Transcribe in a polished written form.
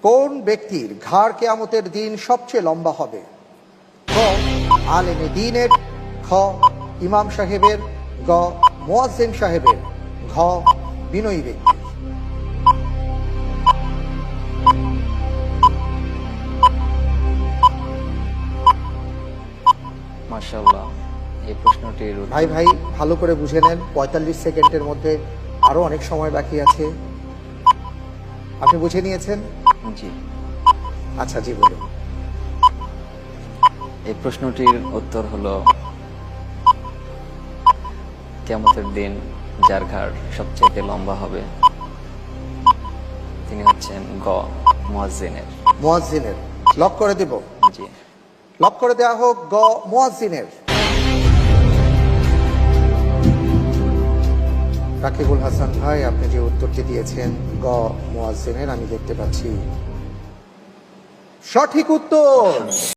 কোন ব্যক্তির ঘাড় কিয়ামতের দিন সবচেয়ে লম্বা হবে? ক আলেমে দ্বীনের, খ ইমাম সাহেবের, গ মুয়াজ্জিন সাহেবের, ঘ বিনয়ী ব্যক্তির। মাশাআল্লাহ, এই প্রশ্নটির উত্তর- ভাই ভাই ভালো করে বুঝে নেন, ৪৫ সেকেন্ডের মধ্যে আরো অনেক সময় বাকি আছে। আপনি বুঝে নিয়েছেন? জি, আচ্ছা জি বলুন। এই প্রশ্নটির উত্তর হলো কিয়ামতের দিন যার ঘাড় সবচেয়ে লম্বা হবে তিনি হচ্ছেন গ মুয়াজ্জিনের। মুয়াজ্জিনের লক করে দেব? জি, লক করে দেওয়া হোক গ মুয়াজ্জিনের। রাকিবুল হাসান ভাই, আপনি যে উত্তরটি দিয়েছেন গ মুয়াজ্জিনের, আমি দেখতে পাচ্ছি সঠিক উত্তর।